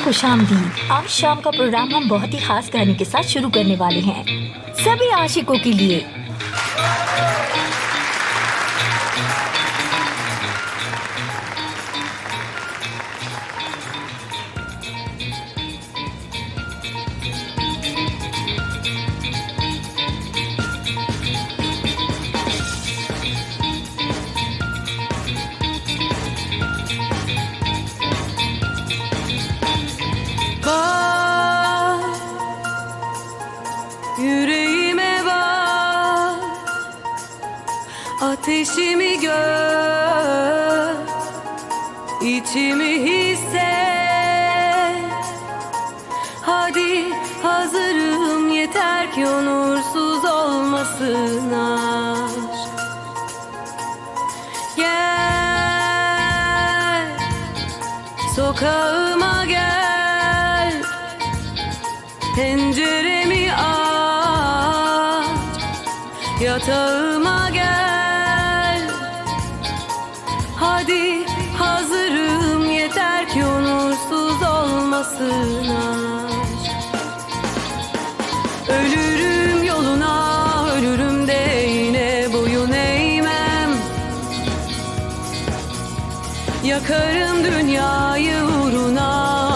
खुशामदीद। आज शाम का प्रोग्राम हम बहुत ही खास कहानी के साथ शुरू करने वाले हैं, सभी आशिकों के लिए। Yüreğime bak, ateşimi gör, içimi hisset. Hadi hazırım, yeter ki onursuz olmasın aşk. Gel, sokağıma gel, penceremi aç, yatağıma gel. Hadi hazırım, yeter ki onursuz olmasın aşk. Ölürüm yoluna, ölürüm de yine boyun eğmem. Yakarım dünyayı uğruna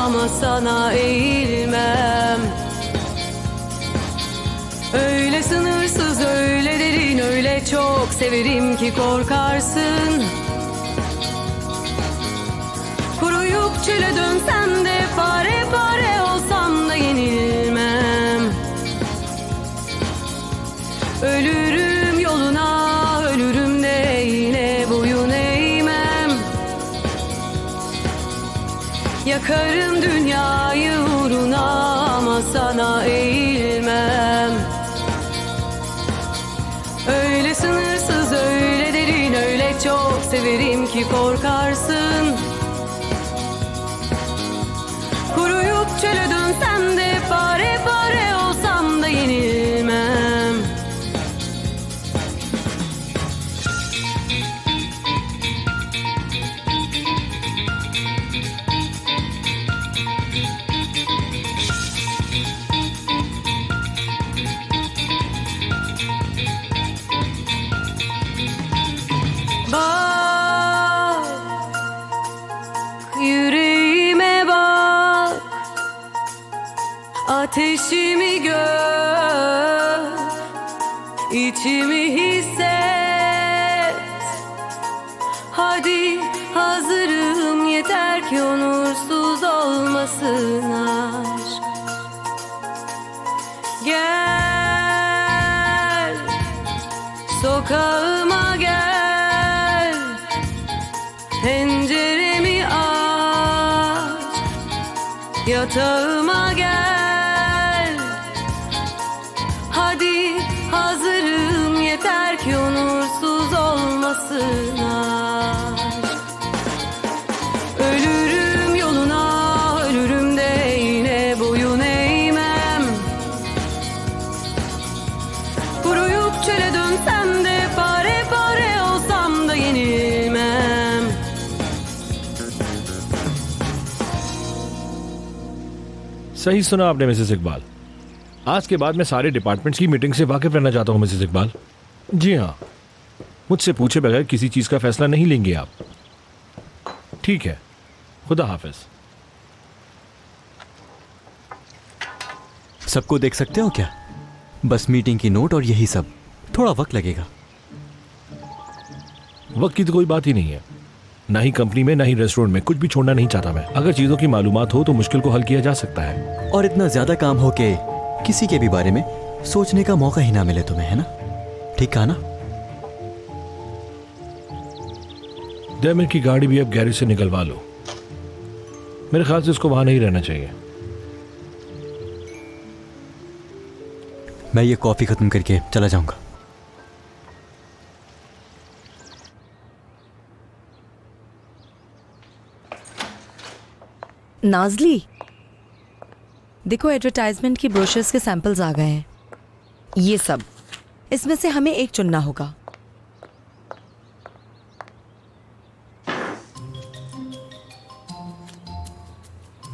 ama sana eğilmem. Öyle sınırsız, öyle derin, öyle çok severim ki korkarsın. Kuruyup çöle dönsem de, pare pare olsam da yenilmem. Ölürüm yoluna, ölürüm de yine boyun eğmem. Yakarım dünyayı uğruna ama sana eğilmem. Öyle sınırsız, öyle derin, öyle çok severim ki korkarsın. Kuruyup çöle dönsem de, pare pare olsam da yenilmem. Bak, yüreğime bak, ateşimi gör, içimi hisset. Hadi hazırım, yeter ki onursuz olmasın aşk. Gel, sokağıma gel, penceremi aç, yatağıma gel. Hadi hazırım, yeter ki onursuz olmasın aşk. Ölürüm yoluna, ölürüm de yine boyun eğmem. Kuruyup çöle dönsem de, pare pare olsam da yenilmem. सही सुना आपने Mrs Iqbal. आज के बाद मैं सारे departments की meeting से वाकिफ रहना चाहता हूं मिसेस इकबाल। जी हाँ, मुझसे पूछे बगैर किसी चीज़ का फैसला नहीं लेंगे आप। ठीक है, खुदा हाफिज। सबको देख सकते हो क्या? बस मीटिंग की नोट और यही सब, थोड़ा वक्त लगेगा। वक्त की तो कोई बात ही नहीं है, ना ही कंपनी में ना ही रेस्टोरेंट में, कुछ भी छोड़ना नहीं चाहता मैं। अगर चीज़ों की मालूमात हो तो मुश्किल को हल किया जा सकता है। और इतना ज्यादा काम हो के किसी के भी बारे में सोचने का मौका ही ना मिले तुम्हें, है ना? ठीक कहा ना? दैमिर की गाड़ी भी अब गैरेज से निकलवा लो। मेरे ख्याल से उसको वहां नहीं रहना चाहिए। मैं ये कॉफी खत्म करके चला जाऊंगा। नाजली, देखो एडवर्टाइजमेंट की ब्रोशर्स के सैंपल्स आ गए हैं। ये सब, इसमें से हमें एक चुनना होगा।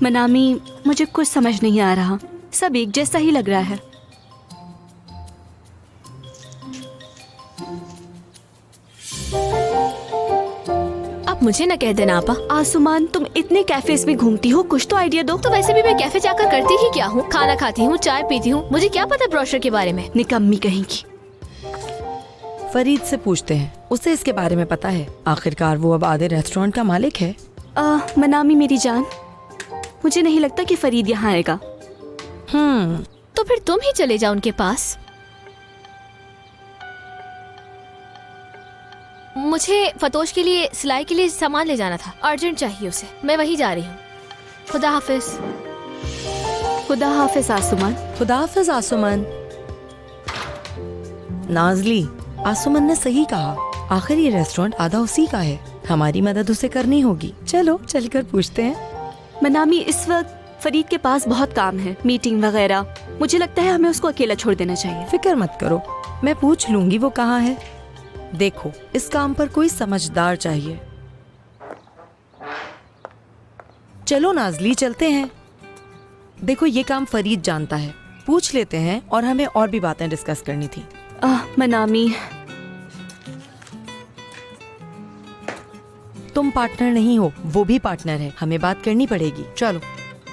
मनामी, मुझे कुछ समझ नहीं आ रहा, सब एक जैसा ही लग रहा है। आप मुझे न कह देना आपा। आसुमान, तुम इतने कैफेज में घूमती हो, कुछ तो आइडिया दो। तो वैसे भी मैं कैफे जाकर करती ही क्या हूँ, खाना खाती हूँ, चाय पीती हूँ, मुझे क्या पता ब्रोशर के बारे में। निकम्मी कहीं की। फरीद से पूछते हैं, उसे इसके बारे में पता है। आखिरकार वो अब आधे रेस्टोरेंट का मालिक है। मनामी मेरी जान, मुझे नहीं लगता कि फरीद यहाँ आएगा। तो फिर तुम ही चले जाओ उनके पास। मुझे फतोश के लिए सिलाई के लिए सामान ले जाना था, अर्जेंट चाहिए उसे। मैं वहीं जा रही हूँ। खुदा हाफिज। खुदा हाफिज आसुमान। खुदा हाफिज आसुमान। नाजली, आसुमान ने सही कहा, आखिर ये रेस्टोरेंट आधा उसी का है, हमारी मदद उसे करनी होगी। चलो चलकर पूछते हैं। मनामी, इस वक्त फरीद के पास बहुत काम है, मीटिंग वगैरह। मुझे लगता है हमें उसको अकेला छोड़ देना चाहिए। फिक्र मत करो, मैं पूछ लूंगी वो कहाँ है। देखो, इस काम पर कोई समझदार चाहिए। चलो नाजली, चलते हैं। देखो, ये काम फरीद जानता है, पूछ लेते हैं, और हमें और भी बातें डिस्कस करनी थी। मनामी, तुम पार्टनर नहीं हो, वो भी पार्टनर है, हमें बात करनी पड़ेगी। चलो।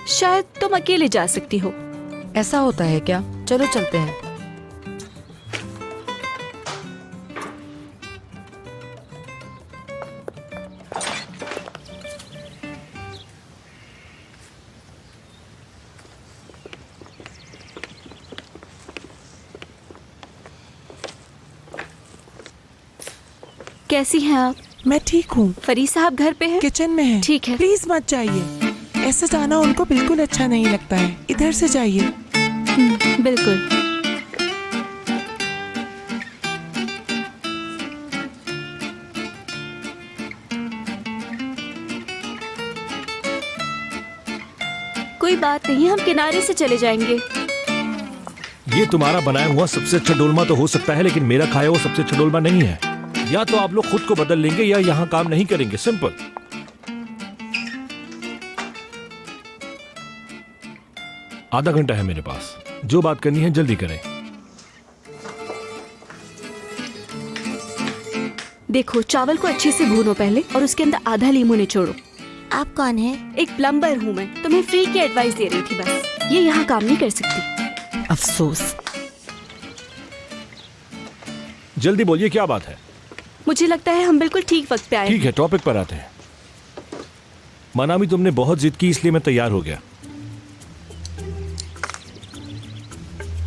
शायद तुम अकेले जा सकती हो। ऐसा होता है क्या? चलो चलते हैं। कैसी हैं आप? मैं ठीक हूँ। फरीद साहब घर पे हैं? किचन में है। ठीक है। प्लीज मत जाइए, ऐसे जाना उनको बिल्कुल अच्छा नहीं लगता है। इधर से जाइए। बिल्कुल। कोई बात नहीं, हम किनारे से चले जाएंगे। ये तुम्हारा बनाया हुआ सबसे अच्छा डोलमा तो हो सकता है, लेकिन मेरा खाया हुआ सबसे अच्छा डोलमा नहीं है। या तो आप लोग खुद को बदल लेंगे या यहाँ काम नहीं करेंगे, सिंपल। आधा घंटा है मेरे पास, जो बात करनी है जल्दी करें। देखो, चावल को अच्छे से भूनो पहले, और उसके अंदर आधा लीमू निचोड़ो। आप कौन है? एक प्लम्बर हूँ मैं, तुम्हें फ्री की एडवाइस दे रही थी बस। ये यहाँ काम नहीं कर सकती। अफसोस। जल्दी बोलिए, क्या बात है? मुझे लगता है हम बिल्कुल ठीक वक्त पे आए। ठीक है, टॉपिक पर आते हैं। मनामी, तुमने बहुत जिद की, इसलिए मैं तैयार हो गया।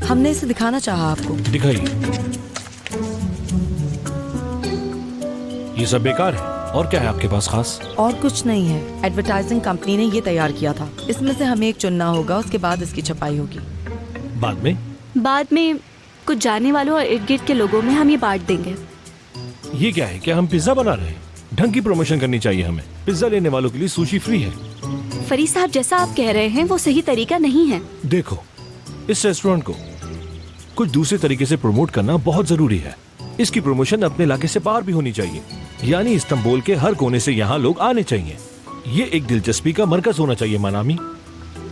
हमने इसे दिखाना चाहा आपको। दिखाइए। ये सब बेकार है, और क्या है आपके पास खास? और कुछ नहीं है, एडवर्टाइजिंग कंपनी ने ये तैयार किया था। इसमें से हमें एक चुनना होगा, उसके बाद इसकी छपाई होगी। बाद में कुछ जाने वालों और इर्द गिर्द के लोगों में हम ये बांट देंगे। ये क्या है? क्या हम पिज्जा बना रहे हैं? ढंग की प्रमोशन करनी चाहिए हमें। पिज्जा लेने वालों के लिए सुशी फ्री है। फरीद साहब, जैसा आप कह रहे हैं वो सही तरीका नहीं है। देखो, इस रेस्टोरेंट को कुछ दूसरे तरीके से प्रमोट करना बहुत जरूरी है। इसकी प्रमोशन अपने इलाके से बाहर भी होनी चाहिए, यानी इस्तांबुल के हर कोने से यहाँ लोग आने चाहिए। ये एक दिलचस्पी का मरकज होना चाहिए मनामी।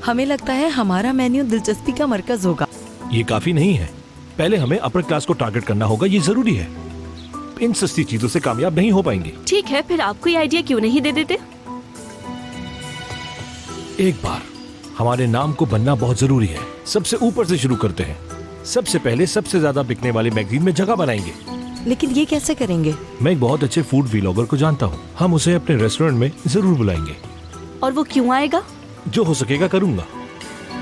हमें लगता है हमारा मेन्यू दिलचस्पी का मरकज होगा। ये काफी नहीं है, पहले हमें अपर क्लास को टारगेट करना होगा, ये जरूरी है। इन सस्ती चीजों से कामयाब नहीं हो पाएंगे। ठीक है, फिर आप कोई आइडिया क्यों नहीं दे देते? एक बार हमारे नाम को बनना बहुत जरूरी है। सबसे ऊपर से शुरू करते हैं। सबसे पहले सबसे ज्यादा बिकने वाले मैगजीन में जगह बनाएंगे। लेकिन ये कैसे करेंगे? मैं एक बहुत अच्छे फूड व्लॉगर को जानता हूँ, हम उसे अपने रेस्टोरेंट में जरूर बुलाएंगे। और वो क्यों आएगा? जो हो सकेगा करूंगा,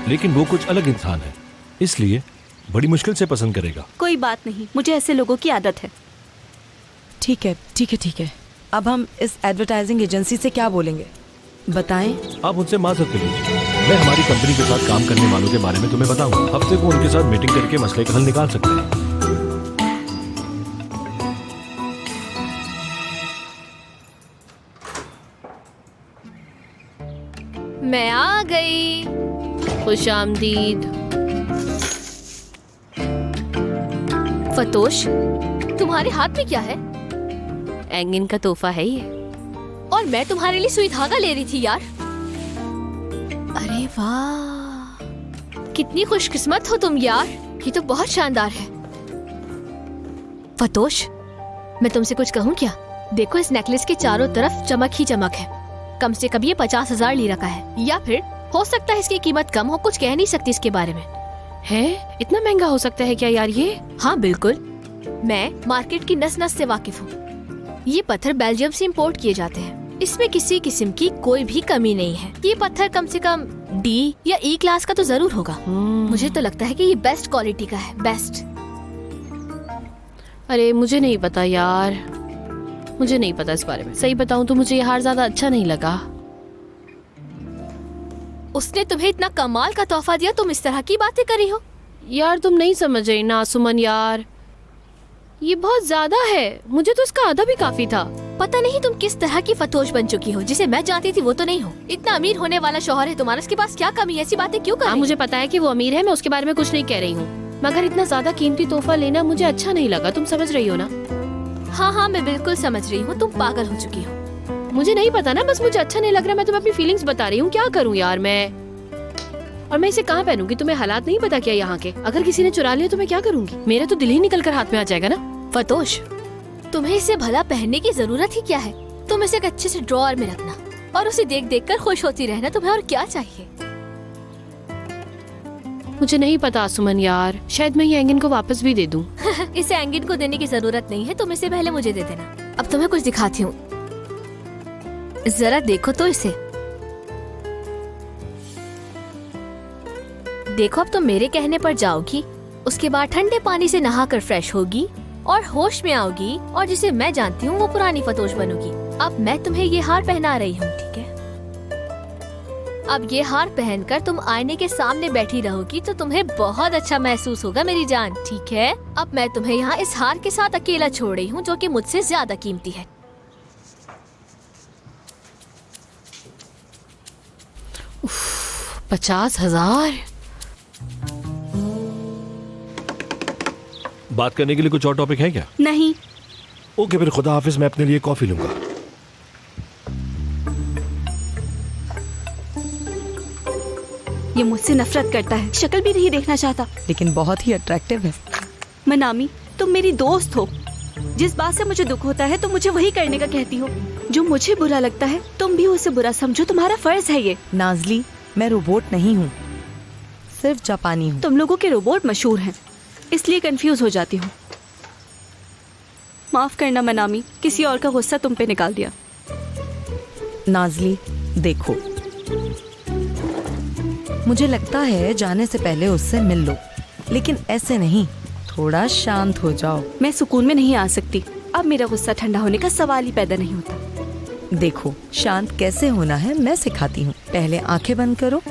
लेकिन वो कुछ अलग इंसान है, इसलिए बड़ी मुश्किल से पसंद करेगा। कोई बात नहीं, मुझे ऐसे लोगों की आदत है। ठीक है, ठीक है, ठीक है। अब हम इस एडवर्टाइजिंग एजेंसी से क्या बोलेंगे, बताएं। आप उनसे माजरत कर लीजिए। मैं हमारी कंपनी के साथ काम करने वालों के बारे में तुम्हें बताऊंगा। हफ्ते को उनके साथ मीटिंग करके मसले का हल निकाल सकते हैं। मैं आ गई। खुशामदीद। फतोश, तुम्हारे हाथ में क्या है? एंगिन का तोहफा है ये, और मैं तुम्हारे लिए सुई धागा ले रही थी यार। अरे वाह, कितनी खुशकिस्मत हो तुम यार, ये तो बहुत शानदार है। फतोश, मैं तुमसे कुछ कहूँ क्या? देखो इस नेकलेस के चारों तरफ चमक ही चमक है। कम से कम ये 50,000 लीरा का है, या फिर हो सकता है इसकी कीमत कम हो, कुछ कह नहीं सकती इसके बारे में। है? इतना महंगा हो सकता है क्या यार ये? हाँ बिल्कुल, मैं मार्केट की नस नस से वाकिफ हूँ। ये पत्थर बेल्जियम से इंपोर्ट किए जाते हैं, इसमें किसी किस्म की कोई भी कमी नहीं है। ये पत्थर कम से कम डी या ई क्लास का तो जरूर होगा। मुझे तो लगता है कि ये बेस्ट क्वालिटी का है, बेस्ट। अरे मुझे नहीं पता यार, मुझे नहीं पता इस बारे में। सही बताऊं तो मुझे ये हार ज्यादा अच्छा नहीं लगा। उसने तुम्हें इतना कमाल का तोहफा दिया, तुम इस तरह की बातें करी हो? यार तुम नहीं समझ रही ना सुमन यार, ये बहुत ज्यादा है। मुझे तो इसका आधा भी काफी था। पता नहीं तुम किस तरह की फतोश बन चुकी हो, जिसे मैं जानती थी वो तो नहीं हो। इतना अमीर होने वाला शौहर है तुम्हारा, उसके पास क्या कमी है? ऐसी बातें क्यों कर रही हो? मुझे पता है कि वो अमीर है, मैं उसके बारे में कुछ नहीं कह रही हूँ, मगर इतना ज्यादा कीमती तोहफा लेना मुझे अच्छा नहीं लगा। तुम समझ रही हो ना? हाँ हाँ मैं बिल्कुल समझ रही हूँ, तुम पागल हो चुकी हो। मुझे नहीं पता ना, बस मुझे अच्छा नहीं लग रहा। मैं तुम्हें अपनी फीलिंग्स बता रही हूँ, क्या करूँ यार मैं। और मैं इसे कहाँ पहनूंगी? तुम्हें हालात नहीं पता क्या यहाँ के? अगर किसी ने चुरा लिया तो मैं क्या करूँगी? मेरा तो दिल ही निकल कर हाथ में आ जाएगा ना। फतोश, तुम्हें इसे भला पहनने की जरूरत ही क्या है? तुम इसे एक अच्छे से ड्रॉअर में रखना और उसे देख देख कर खुश होती रहना। तुम्हें और क्या चाहिए? मुझे नहीं पता सुमन यार, शायद मैं ये एंगिन को वापस भी दे दूं। इसे एंगिन को देने की जरूरत नहीं है, तुम इसे पहले मुझे दे देना। अब तुम्हें कुछ दिखाती हूँ, जरा देखो तो इसे। देखो अब तुम मेरे कहने पर जाओगी, उसके बाद ठंडे पानी से नहाकर फ्रेश होगी और होश में आओगी, और जिसे मैं जानती हूँ वो पुरानी फतोश बनोगी। अब मैं तुम्हें ये हार पहना रही हूँ, ठीक है? अब ये हार पहनकर तुम आईने के सामने बैठी रहोगी तो तुम्हें बहुत अच्छा महसूस होगा मेरी जान, ठीक है? अब मैं तुम्हें यहाँ इस हार के साथ अकेला छोड़ रही हूँ, जो कि मुझसे ज्यादा कीमती है। उफ, 50,000। बात करने के लिए कुछ और टॉपिक है क्या? नहीं। ओके फिर खुदा हाफिज, मैं अपने लिए कॉफी लूंगा। ये मुझसे नफरत करता है, शक्ल भी नहीं देखना चाहता। लेकिन बहुत ही अट्रैक्टिव है। मनामी, तुम मेरी दोस्त हो। जिस बात से मुझे दुख होता है तुम मुझे वही करने का कहती हो। जो मुझे बुरा लगता है तुम भी उसे बुरा समझो, तुम्हारा फर्ज है ये। नाजली, मैं रोबोट नहीं हूँ, सिर्फ जापानी हूँ। तुम लोगों के रोबोट मशहूर हैं, इसलिए कंफ्यूज हो जाती हूँ। माफ करना मनामी, किसी और का गुस्सा तुम पे निकाल दिया। नाजली देखो, मुझे लगता है जाने से पहले उससे मिल लो, लेकिन ऐसे नहीं, थोड़ा शांत हो जाओ। मैं सुकून में नहीं आ सकती, अब मेरा गुस्सा ठंडा होने का सवाल ही पैदा नहीं होता। देखो शांत कैसे होना है मैं सिखाती हूँ। पहले आंखें बंद करो,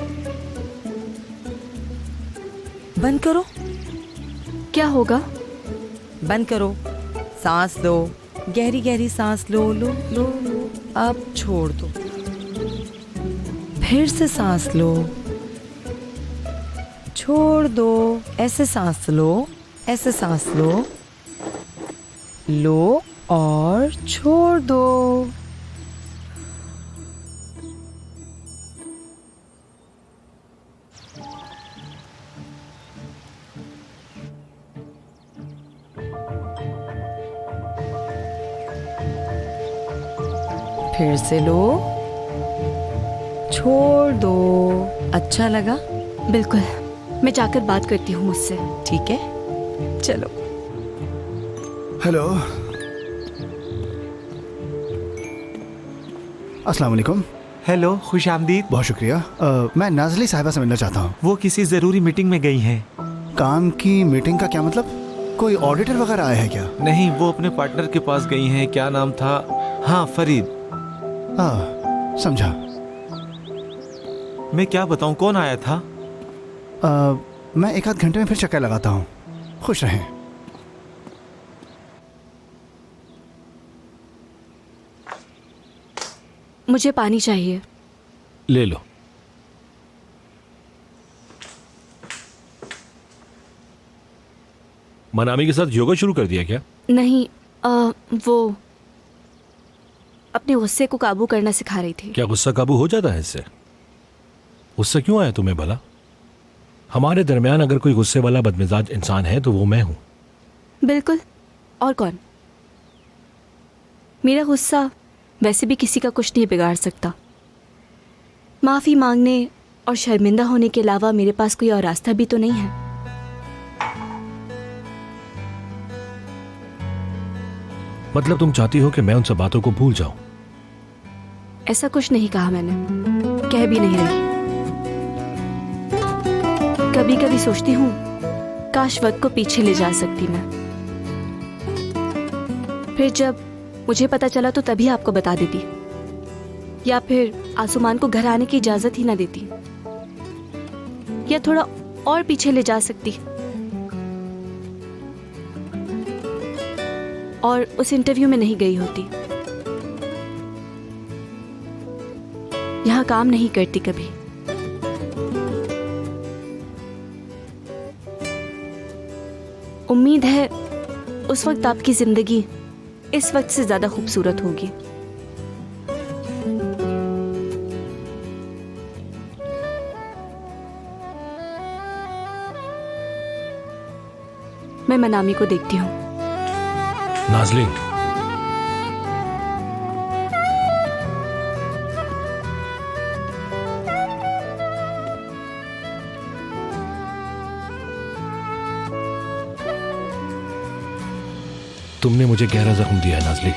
बंद करो। क्या होगा? बंद करो, सांस लो, गहरी गहरी सांस लो, लो लो लो। अब छोड़ दो, फिर से सांस लो, छोड़ दो। ऐसे सांस लो, ऐसे सांस लो, लो और छोड़ दो। फिर से लो, छोड़ दो। अच्छा लगा? बिल्कुल, मैं जाकर बात करती हूँ मुझसे। ठीक है, चलो। हेलो, अस्सलाम वालेकुम। हेलो, खुश आमदीद। बहुत शुक्रिया। मैं नाजली साहिबा से मिलना चाहता हूँ। वो किसी ज़रूरी मीटिंग में गई हैं। काम की मीटिंग का क्या मतलब? कोई ऑडिटर वगैरह आया है क्या? नहीं, वो अपने पार्टनर के पास गई हैं। क्या नाम था? हाँ, फरीद। समझा। मैं क्या बताऊँ, कौन आया था? मैं एक आध घंटे में फिर चक्कर लगाता हूँ। खुश रहें। मुझे पानी चाहिए। ले लो। मनामी के साथ योगा शुरू कर दिया क्या? नहीं, वो अपने गुस्से को काबू करना सिखा रही थी। क्या गुस्सा काबू हो जाता है इससे? गुस्सा क्यों आया तुम्हें भला? हमारे दरमियान अगर कोई गुस्से वाला बदमिजाज इंसान है तो वो मैं हूं। बिल्कुल, और कौन? मेरा गुस्सा वैसे भी किसी का कुछ नहीं बिगाड़ सकता। माफ़ी मांगने और शर्मिंदा होने के अलावा मेरे पास कोई और रास्ता भी तो नहीं है। मतलब तुम चाहती हो कि मैं उन सब बातों को भूल जाऊं? ऐसा कुछ नहीं कहा मैंने, कह भी नहीं रही। कभी कभी सोचती हूँ काश वक्त को पीछे ले जा सकती मैं। फिर जब मुझे पता चला तो तभी आपको बता देती, या फिर आसुमान को घर आने की इजाजत ही ना देती, या थोड़ा और पीछे ले जा सकती और उस इंटरव्यू में नहीं गई होती, यहां काम नहीं करती कभी। उम्मीद है उस वक्त आपकी जिंदगी इस वक्त से ज्यादा खूबसूरत होगी। मैं मनामी को देखती हूँ। नाज़लीन, तुमने मुझे गहरा जख्म दिया है नाज़ली।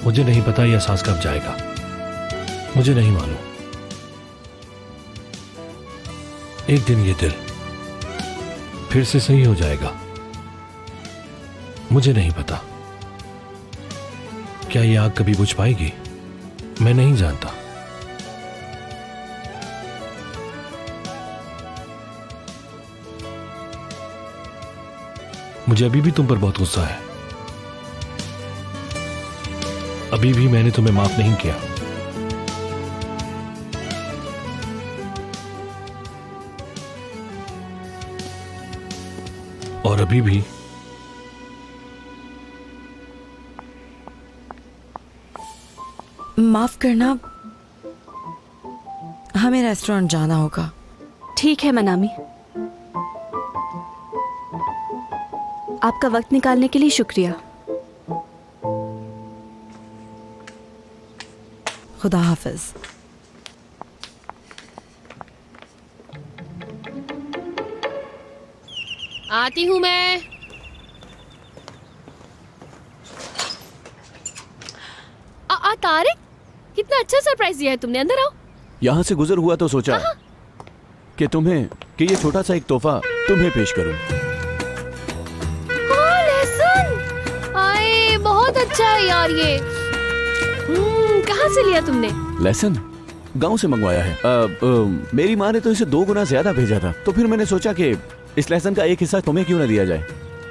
मुझे नहीं पता यह एहसास कब जाएगा, मुझे नहीं मालूम। एक दिन ये दिल फिर से सही हो जाएगा, मुझे नहीं पता। क्या ये आग कभी बुझ पाएगी, मैं नहीं जानता। मुझे अभी भी तुम पर बहुत गुस्सा है। अभी भी मैंने तुम्हें माफ नहीं किया। और अभी भी माफ करना, हमें रेस्टोरेंट जाना होगा। ठीक है मनामी, आपका वक्त निकालने के लिए शुक्रिया। खुदा हाफिज। आती हूँ मैं। तारिक, कितना अच्छा सरप्राइज दिया है तुमने। अंदर आओ। यहाँ से गुजर हुआ तो सोचा कि ये छोटा सा एक तोहफा तुम्हें पेश करूं। लहसुन, आए बहुत अच्छा है यार ये। कहाँ से लिया तुमने? लहसुन गांव से मंगवाया है। मेरी माँ ने तो इसे 2 गुना ज्यादा भेजा था, तो फिर मैंने सोचा कि इस लहसुन का एक हिस्सा तुम्हें क्यों ना दिया जाए।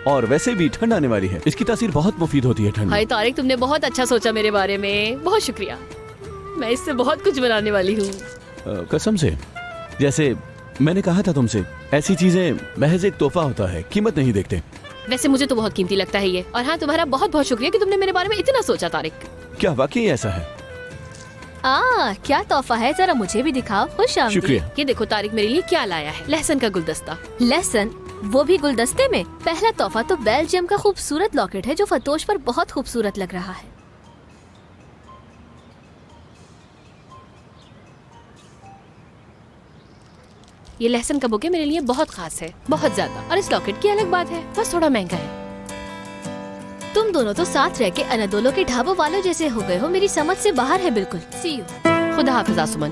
और वैसे भी ठंड आने वाली है, इसकी तासीर बहुत मुफीद होती है ठंड में। हाय तारिक, तुमने बहुत अच्छा सोचा मेरे बारे में, बहुत शुक्रिया। मैं इससे बहुत कुछ बनाने वाली हूँ। कसम से, जैसे मैंने कहा था तुमसे, ऐसी चीजें महज एक तोहफा होता है, कीमत नहीं देखते। वैसे मुझे तो बहुत कीमती लगता है ये। और हाँ, तुम्हारा बहुत बहुत शुक्रिया कि तुमने मेरे बारे में इतना सोचा तारिक। क्या वाकई ऐसा है? क्या तोहफा है, जरा मुझे भी दिखाओ। खुश आमदीद। शुक्रिया। ये देखो तारिक मेरे लिए क्या लाया है, लहसुन का गुलदस्ता। लहसुन, वो भी गुलदस्ते में? पहला तोहफा तो बेल्जियम का खूबसूरत लॉकेट है जो फतोश पर बहुत खूबसूरत लग रहा है। ये लहसुन का बुके मेरे लिए बहुत खास है, बहुत ज्यादा। और इस लॉकेट की अलग बात है, बस थोड़ा महंगा है। तुम दोनों तो साथ रह के अनादोलो के ढाबों वालों जैसे हो गए हो, मेरी समझ से बाहर है बिल्कुल। सी यू। खुदा हाफिज आसुमन।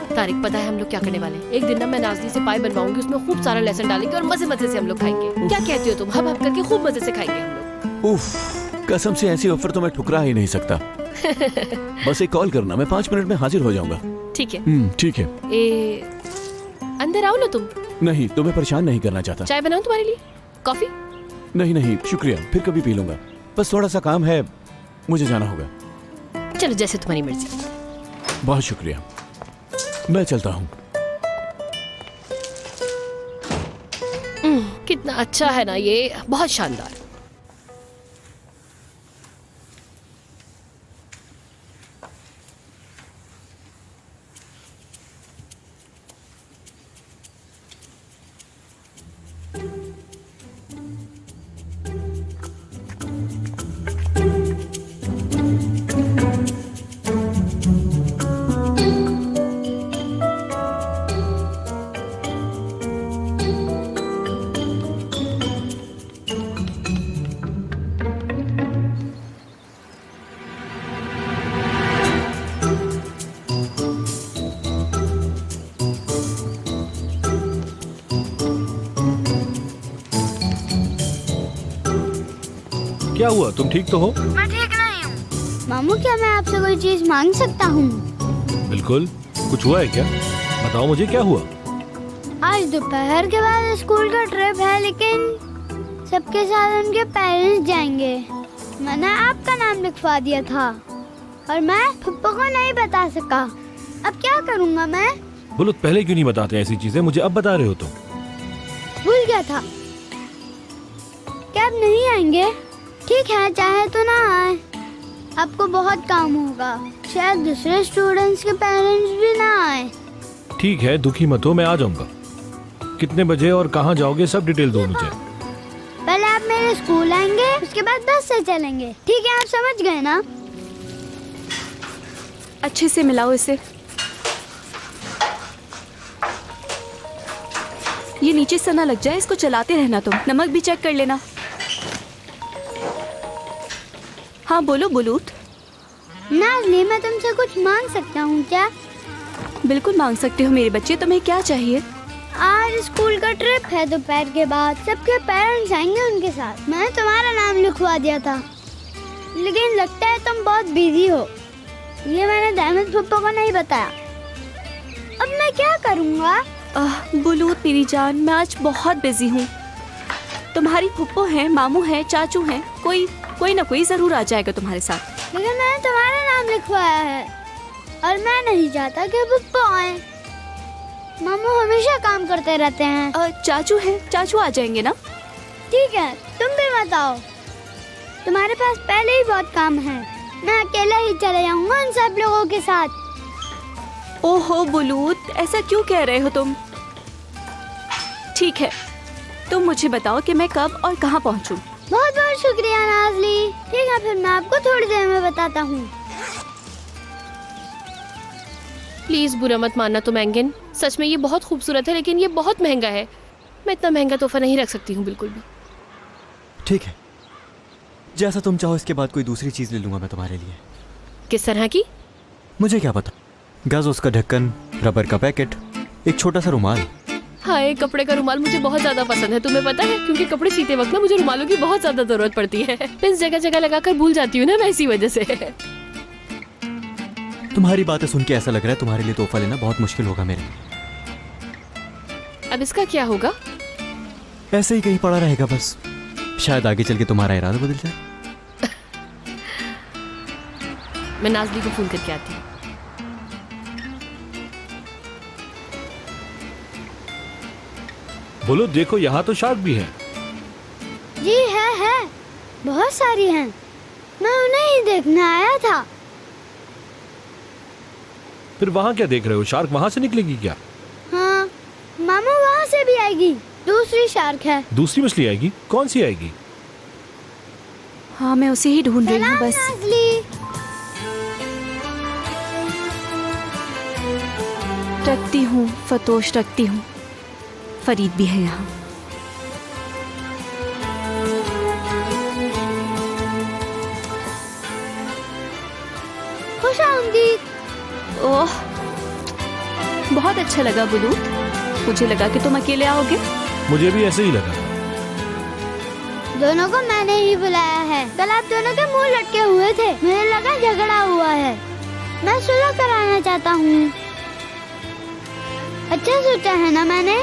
तारिक, पता है हम लोग क्या करने वाले हैं? एक दिन ना मैं नाज़ली से पाई बनवाऊंगी, उसमें खूब सारा लहसुन डालेंगे और मजे मजे से हम लोग खाएंगे। क्या कहती हो तुम? हब हब करके खूब मजे से खाएंगे हम लोग। उफ, कसम से ऐसी ऑफर तो मैं ठुकरा ही नहीं सकता। बस एक कॉल करना, मैं 5 मिनट में हाजिर हो जाऊंगा। ठीक है। ठीक है। अंदर आओ ना तुम। नहीं, तुम्हें परेशान नहीं करना चाहता। चाय बनाऊं तुम्हारे लिए? कॉफी? नहीं नहीं शुक्रिया, फिर कभी पी लूंगा। बस थोड़ा सा काम है, मुझे जाना होगा। चलो, जैसे तुम्हारी मर्जी। बहुत शुक्रिया, मैं चलता हूँ। कितना अच्छा है ना ये, बहुत शानदार। क्या हुआ, तुम ठीक तो हो? मैं ठीक नहीं हूँ। मामू, क्या मैं आपसे कोई चीज मांग सकता हूँ? बिल्कुल। कुछ हुआ है क्या? बताओ मुझे, क्या हुआ? आज दोपहर के बाद स्कूल का ट्रिप है, लेकिन सबके साथ उनके पेरेंट्स जाएंगे। मैंने आपका नाम लिखवा दिया था और मैं पप्पा को नहीं बता सका। अब क्या करूँगा मैं? बोलो, पहले क्यों नहीं बताते ऐसी चीजें? मुझे अब बता रहे हो तुम? भूल गया था। क्या अब नहीं आएंगे? ठीक है, चाहे तो ना आए। आपको बहुत काम होगा, शायद दूसरे स्टूडेंट्स के पेरेंट्स भी ना आए। ठीक है, दुखी मत हो, मैं आ जाऊंगा। कितने बजे और कहाँ जाओगे, सब डिटेल दो मुझे। पहले आप मेरे स्कूल आएंगे, उसके बाद बस से चलेंगे। ठीक है, आप समझ गए ना? अच्छे से मिलाओ इसे। ये नीचे से ना लग जाए, इसको चलाते रहना तुम। नमक भी चेक कर लेना। हाँ बोलो बुलूत। नाज़ली, मैं तुमसे कुछ मांग सकता हूँ क्या? बिल्कुल मांग सकते हो मेरे बच्चे, तुम्हें क्या चाहिए? आज स्कूल का ट्रिप है, दोपहर के बाद सबके पेरेंट्स आएंगे उनके साथ। मैंने तुम्हारा नाम लिखवा दिया था, लेकिन लगता है तुम बहुत बिजी हो। ये मैंने दामद पप्पा को नहीं बताया। अब मैं क्या करूँगा? बुलूत मेरी जान, मैं आज बहुत बिजी हूँ। तुम्हारी फुप्पो हैं, मामू हैं, चाचू हैं, कोई ना कोई जरूर आ जाएगा तुम्हारे साथ। लेकिन मैंने तुम्हारा नाम लिखवाया है और मैं नहीं चाहता कि पप्पा आए। मामू हमेशा काम करते रहते हैं। चाचू हैं, चाचू आ जाएंगे ना? ठीक है, तुम भी मत आओ। तुम्हारे पास पहले ही बहुत काम है। मैं अकेला ही चले जाऊंगा उन सब लोगों के साथ। ओहो बुलूत, ऐसा क्यों कह रहे हो तुम? ठीक है, तुम मुझे बताओ कि मैं कब और कहाँ पहुँचूं। बहुत बहुत शुक्रिया नाज़ली। ठीक है, फिर मैं आपको थोड़ी देर में बताता हूँ। प्लीज बुरा मत मानना तुम एंगन, सच में ये बहुत खूबसूरत है, लेकिन ये बहुत महंगा है। मैं इतना महंगा तोहफा नहीं रख सकती हूँ बिल्कुल भी। ठीक है, जैसा तुम चाहो। इसके बाद कोई दूसरी चीज ले लूंगा मैं तुम्हारे लिए। किस तरह की? मुझे क्या पता। गज उसका ढक्कन, रबर का पैकेट, एक छोटा सा रुमाल। हाय, कपड़े का रुमाल मुझे बहुत ज्यादा पसंद है, तुम्हें पता है? क्योंकि कपड़े सीते वक्त ना मुझे रुमालों की बहुत ज्यादा जरूरत पड़ती है। पिंस जगह जगह लगाकर भूल जाती हूँ ना मैं, इसी वजह से। तुम्हारी बातें सुन के ऐसा लग रहा है तुम्हारे लिए तोहफा लेना बहुत मुश्किल होगा मेरे। अब इसका क्या होगा? ऐसे ही कहीं पड़ा रहेगा बस। शायद आगे चल के तुम्हारा इरादा बदल जाए। मैं नाज़ली को फोन करके आती हूँ। बोलो, देखो यहाँ तो शार्क भी है। जी है, बहुत सारी हैं। मैं उन्हें ही देखने आया था। फिर वहाँ क्या देख रहे हो? शार्क वहाँ से निकलेगी क्या? हाँ, मामू वहाँ से भी आएगी। दूसरी शार्क है। दूसरी मछली आएगी? कौन सी आएगी? हाँ, मैं उसे ही ढूंढ रही हूँ बस। नाज़ली, रखती हूँ फतोश, रखती हूँ। फरीद भी है यहाँ। खुश आमदीद। ओह, बहुत अच्छा लगा बुलूत। मुझे लगा कि तुम अकेले आओगे। मुझे भी ऐसे ही लगा। दोनों को मैंने ही बुलाया है। कल आप दोनों के मुंह लटके हुए थे, मुझे लगा झगड़ा हुआ है। मैं सुलह कराना चाहता हूँ। अच्छा सोचा है ना मैंने?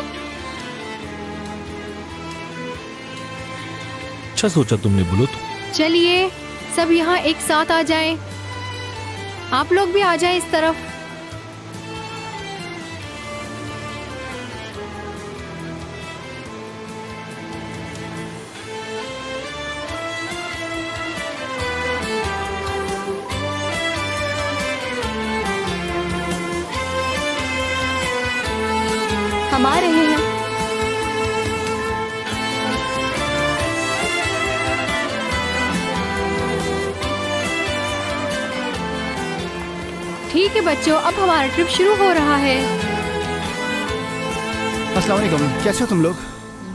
अच्छा सोचा तुमने बुलूत। चलिए सब यहाँ एक साथ आ जाएं। आप लोग भी आ जाएं इस तरफ। हम आ रहे हैं। ठीक है बच्चों, अब हमारा ट्रिप शुरू हो रहा है। अस्सलाम वालेकुम, कैसे हो तुम लोग?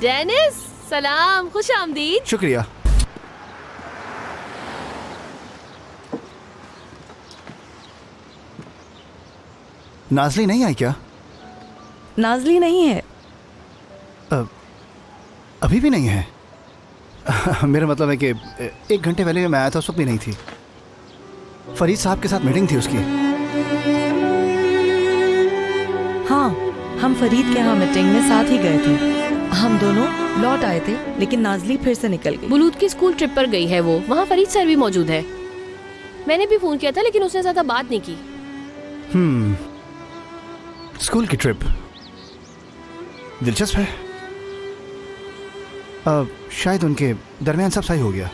डेनिस, सलाम, खुश आमदीद। शुक्रिया। नाज़ली नहीं आई क्या? नाज़ली नहीं है। अभी भी नहीं है? मेरा मतलब है कि 1 घंटे पहले मैं आया था, उस वक्त भी नहीं थी। फरीद साहब के साथ मीटिंग थी उसकी। हाँ, हम फरीद के यहाँ मीटिंग में साथ ही गए थे। हम दोनों लौट आए थे, लेकिन नाजली फिर से निकल गई। बुलूद की स्कूल ट्रिप पर गई है वो, वहाँ फरीद सर भी मौजूद है। मैंने भी फोन किया था लेकिन उसने ज्यादा बात नहीं की। स्कूल की ट्रिप दिलचस्प है। शायद उनके दरमियान सब सही हो गया।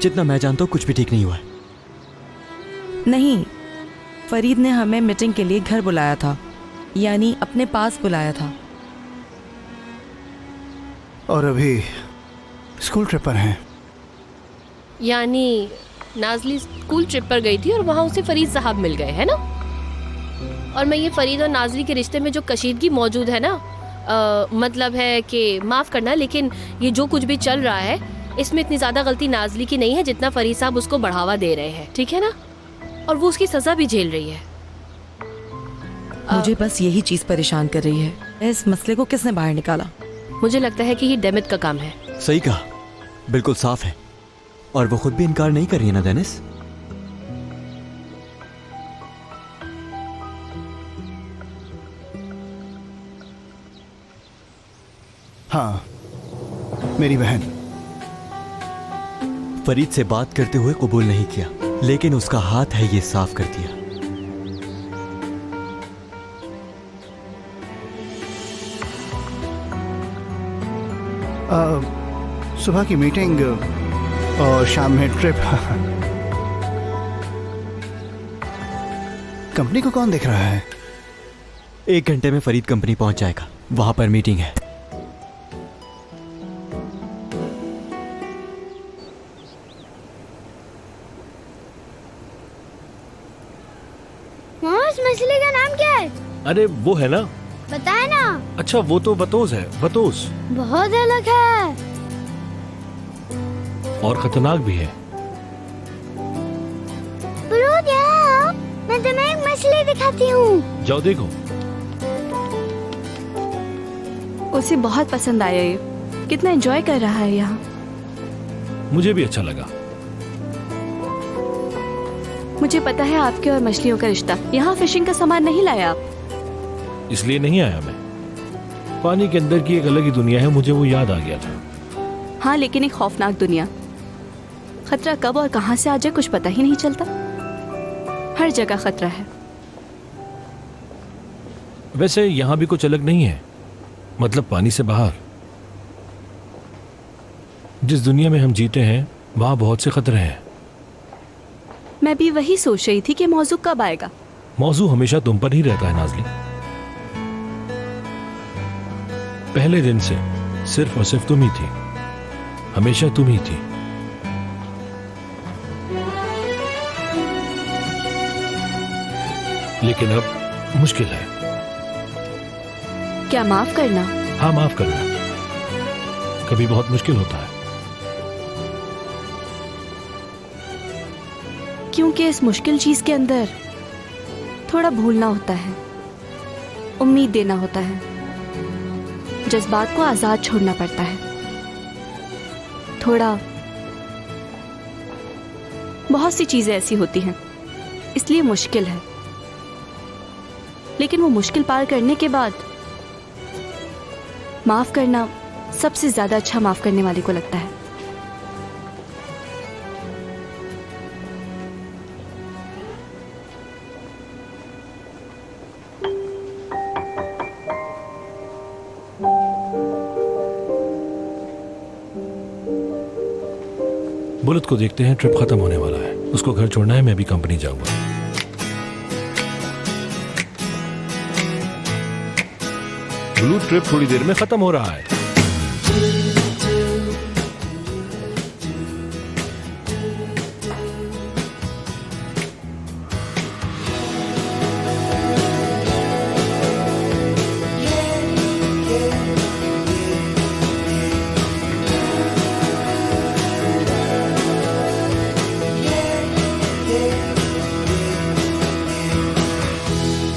जितना मैं जानता हूँ कुछ भी ठीक नहीं हुआ है। नहीं, फरीद ने हमें मीटिंग के लिए घर बुलाया था, यानी अपने पास बुलाया था। और अभी स्कूल ट्रिप पर हैं। यानी नाजली स्कूल ट्रिप पर गई थी और वहाँ उसे फरीद साहब मिल गए, है ना? और मैं ये फरीद और नाजली के रिश्ते में जो कशीदगी मौजूद है ना, मतलब है कि माफ़ करना, लेकिन ये जो कुछ भी चल रहा है इसमें इतनी ज़्यादा गलती नाजली की नहीं है जितना फरीद साहब उसको बढ़ावा दे रहे हैं, ठीक है ना? और वो उसकी सज़ा भी झेल रही है। मुझे बस यही चीज़ परेशान कर रही है, इस मसले को किसने बाहर निकाला? मुझे लगता है कि ये डेमित का काम है। सही कहा, बिल्कुल साफ है। और वो खुद भी इनकार नहीं कर रही है ना डेनिस? हाँ, मेरी बहन। फरीद से बात करते हुए कबूल नहीं किया, लेकिन उसका हाथ है ये साफ कर दिया। सुबह की मीटिंग और शाम में ट्रिप। कंपनी को कौन देख रहा है? 1 घंटे में फरीद कंपनी पहुंच जाएगा, वहां पर मीटिंग है। उस मछली का नाम क्या है? अरे वो है ना, बताए ना। अच्छा वो तो वतोस है। वतोस बहुत अलग है और खतरनाक भी है। बुलूद, यहाँ आओ, मैं तुम्हें एक मछली दिखाती हूँ। जाओ देखो। उसे बहुत पसंद आया, ये कितना एंजॉय कर रहा है यहाँ। मुझे भी अच्छा लगा। मुझे पता है आपके और मछलियों का रिश्ता। यहाँ फिशिंग का सामान नहीं लाया आप? इसलिए नहीं आया मैं। पानी के अंदर की एक अलग ही दुनिया है, मुझे वो याद आ गया था। हाँ, लेकिन एक खौफनाक दुनिया। खतरा कब और कहां से आ जाए कुछ पता ही नहीं चलता। हर जगह खतरा है। वैसे यहाँ भी कुछ अलग नहीं है, मतलब पानी से बाहर। जिस दुनिया में हम जीते हैं वहाँ बहुत से खतरे हैं। मैं भी वही सोच रही थी कि मौजू कब आएगा। मौजू हमेशा तुम पर ही रहता है नाजली। पहले दिन से सिर्फ और सिर्फ तुम ही थी, हमेशा तुम ही थी। लेकिन अब मुश्किल है। क्या माफ करना? हाँ, माफ करना कभी बहुत मुश्किल होता है। क्योंकि इस मुश्किल चीज के अंदर थोड़ा भूलना होता है, उम्मीद देना होता है, जज्बात को आजाद छोड़ना पड़ता है। थोड़ा बहुत सी चीजें ऐसी होती हैं, इसलिए मुश्किल है। लेकिन वो मुश्किल पार करने के बाद माफ करना सबसे ज्यादा अच्छा माफ करने वाले को लगता है। बुलत को देखते हैं, ट्रिप खत्म होने वाला है, उसको घर छोड़ना है, मैं भी कंपनी जाऊंगा। ब्लू ट्रिप थोड़ी देर में खत्म हो रहा है।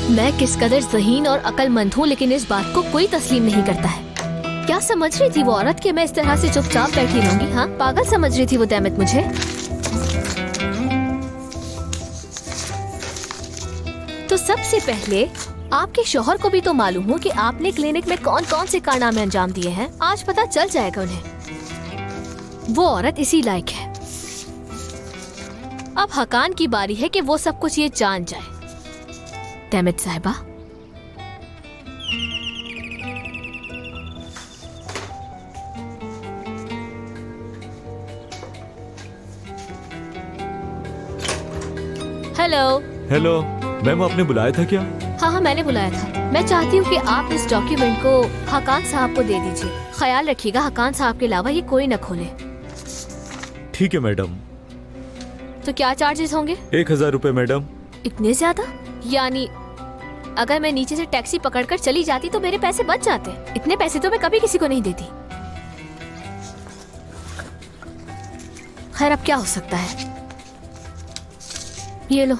मैं किस कदर ज़हीन और अक्लमंद हूँ, लेकिन इस बात को कोई तस्लीम नहीं करता है। क्या समझ रही थी वो औरत कि मैं इस तरह से चुपचाप बैठी रहूंगी? हाँ, पागल समझ रही थी वो दैमत मुझे। तो सबसे पहले आपके शौहर को भी तो मालूम हो कि आपने क्लिनिक में कौन कौन से कारनामे अंजाम दिए हैं। आज पता चल जाएगा उन्हें। वो औरत इसी लायक है। अब हकान की बारी है कि वो सब कुछ ये जान जाए। दैमत साहिबा, हेलो। हेलो मैम, आपने बुलाया था क्या? हाँ, मैंने बुलाया था। मैं चाहती हूँ कि आप इस डॉक्यूमेंट को हकान साहब को दे दीजिए। ख्याल रखिएगा हकान साहब के अलावा ये कोई न खोले। ठीक है मैडम। तो क्या चार्जेस होंगे? 1000 रुपए मैडम। इतने ज्यादा? यानी अगर मैं नीचे से टैक्सी पकड़कर चली जाती तो मेरे पैसे बच जाते। इतने पैसे तो मैं कभी किसी को नहीं देती। खैर, अब क्या हो सकता है। ये लो।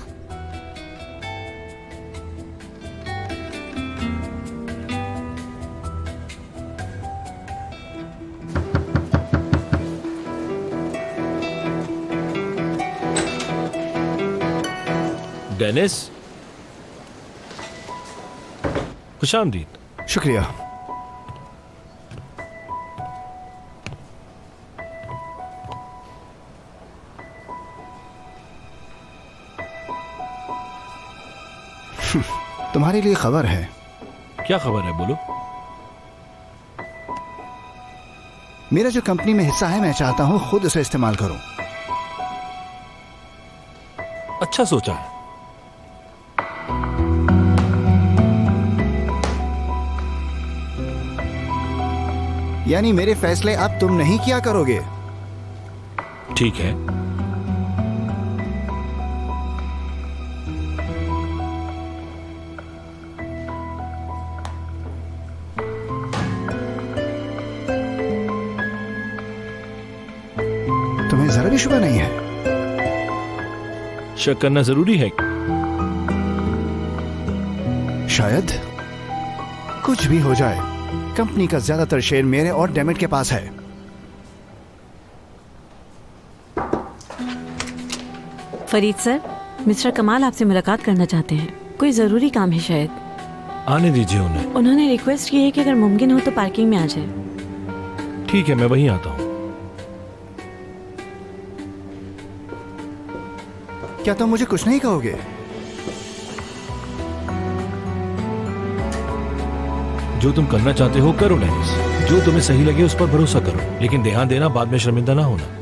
डेनिस, खुशामदीद। शुक्रिया। तुम्हारे लिए खबर है। क्या खबर है, बोलो। मेरा जो कंपनी में हिस्सा है, मैं चाहता हूं खुद उसे इस्तेमाल करूं। अच्छा सोचा है। यानी मेरे फैसले अब तुम नहीं किया करोगे? ठीक है। तुम्हें जरा भी शुबा नहीं है? शक करना जरूरी है। शायद कुछ भी हो जाए, कंपनी का ज्यादातर शेयर मेरे और डेमिट के पास है। फरीद सर, मिस्टर कमाल आपसे मुलाकात करना चाहते हैं। कोई जरूरी काम है शायद। आने दीजिए उन्हें। उन्होंने रिक्वेस्ट की है कि अगर मुमकिन हो तो पार्किंग में आ जाए। ठीक है, मैं वहीं आता हूँ। क्या तुम मुझे कुछ नहीं कहोगे? जो तुम करना चाहते हो करो डेनिस। जो तुम्हें सही लगे उस पर भरोसा करो, लेकिन ध्यान देना बाद में शर्मिंदा ना होना।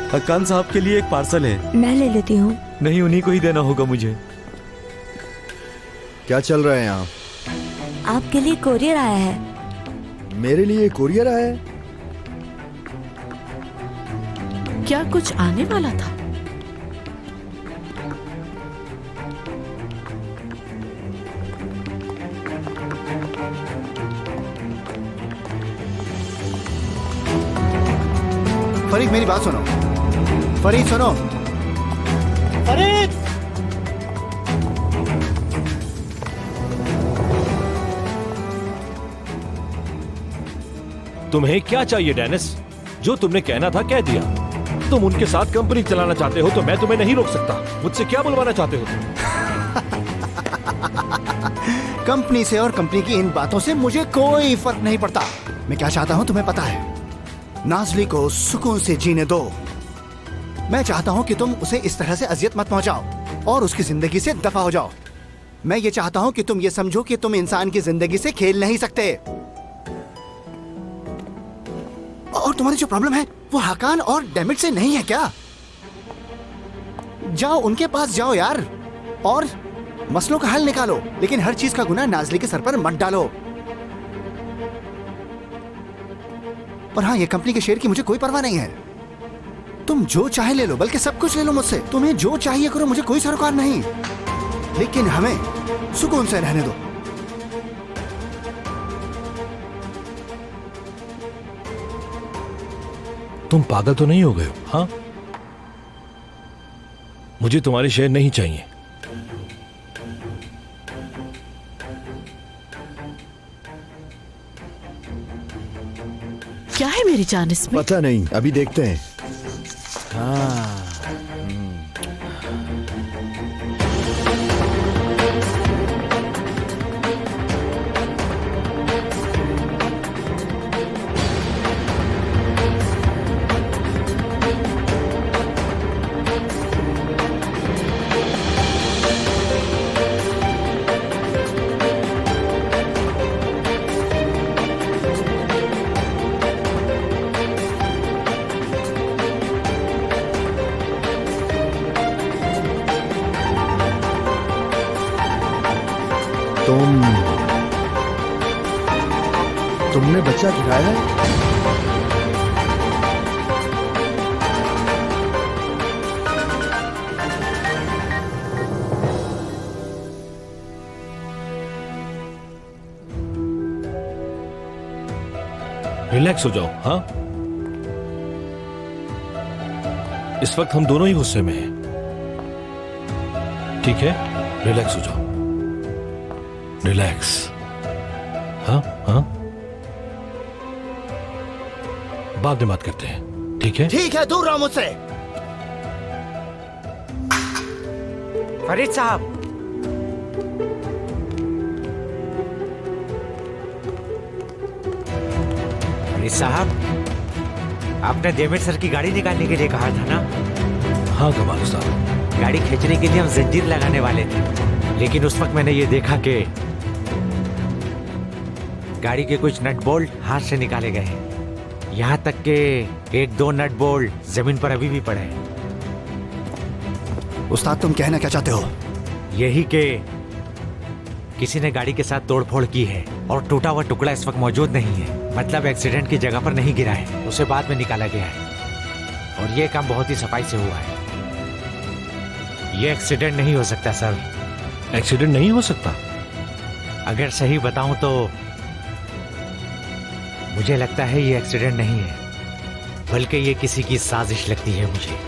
हक्कान साहब के लिए एक पार्सल है। मैं ले लेती हूँ। नहीं, उन्हीं को ही देना होगा मुझे। क्या चल रहा है यहाँ? आपके लिए कोरियर आया है। मेरे लिए कोरियर आया है? क्या कुछ आने वाला था? फरीद, मेरी बात सुनो। फरीद सुनो। फरीद! तुम्हें क्या चाहिए डेनिस? जो तुमने कहना था कह दिया। तुम उनके साथ कंपनी चलाना चाहते हो तो मैं तुम्हें नहीं रोक सकता। मुझसे क्या बुलवाना चाहते हो तुम? कंपनी से और कंपनी की इन बातों से मुझे कोई फर्क नहीं पड़ता। मैं क्या चाहता हूं तुम्हें पता है। नाज़ली को सुकून से जीने दो। मैं चाहता हूं कि तुम उसे इस तरह से अजियत मत पहुंचाओ और उसकी जिंदगी से दफा हो जाओ। मैं ये चाहता हूं कि तुम ये समझो कि तुम इंसान की जिंदगी से खेल नहीं सकते। और तुम्हारी जो प्रॉब्लम है वो हकान और डेमिट से नहीं है क्या? जाओ उनके पास जाओ यार और मसलों का हल निकालो, लेकिन हर चीज का गुनाह नाज़ली के सर पर मत डालो। और हाँ, ये कंपनी के शेयर की मुझे कोई परवाह नहीं है। तुम जो चाहे ले लो, बल्कि सब कुछ ले लो मुझसे। तुम्हें जो चाहिए करो, मुझे कोई सरोकार नहीं, लेकिन हमें सुकून से रहने दो। तुम पागल तो नहीं हो गए हो? हाँ, मुझे तुम्हारे शेयर नहीं चाहिए। क्या है मेरी जान इसमें? पता नहीं, अभी देखते हैं। तुमने बच्चा गिराया है? रिलैक्स हो जाओ। हाँ, इस वक्त हम दोनों ही गुस्से में हैं, ठीक है? रिलैक्स हो जाओ, रिलैक्स। हाँ हाँ, बाद में बात करते हैं, ठीक है? ठीक है, दूर रहो मुझसे। फरीद साहब, फरीद साहब, आपने देवेश सर की गाड़ी निकालने के लिए कहा था ना? हाँ कमाल साहब, गाड़ी खींचने के लिए हम जंजीर लगाने वाले थे, लेकिन उस वक्त मैंने ये देखा कि गाड़ी के कुछ नट बोल्ट हाथ से निकाले गए हैं। यहाँ तक के 1-2 नट बोल्ट जमीन पर अभी भी पड़े हैं। उस्ताद, तुम कहना क्या चाहते हो? यही कि किसी ने गाड़ी के साथ तोड़फोड़ की है और टूटा हुआ टुकड़ा इस वक्त मौजूद नहीं है। मतलब एक्सीडेंट की जगह पर नहीं गिरा है, उसे बाद में निकाला गया है। और ये काम बहुत ही सफाई से हुआ है। ये एक्सीडेंट नहीं हो सकता सर। एक्सीडेंट नहीं हो सकता? अगर सही बताऊं तो मुझे लगता है ये एक्सीडेंट नहीं है, बल्कि ये किसी की साजिश लगती है मुझे।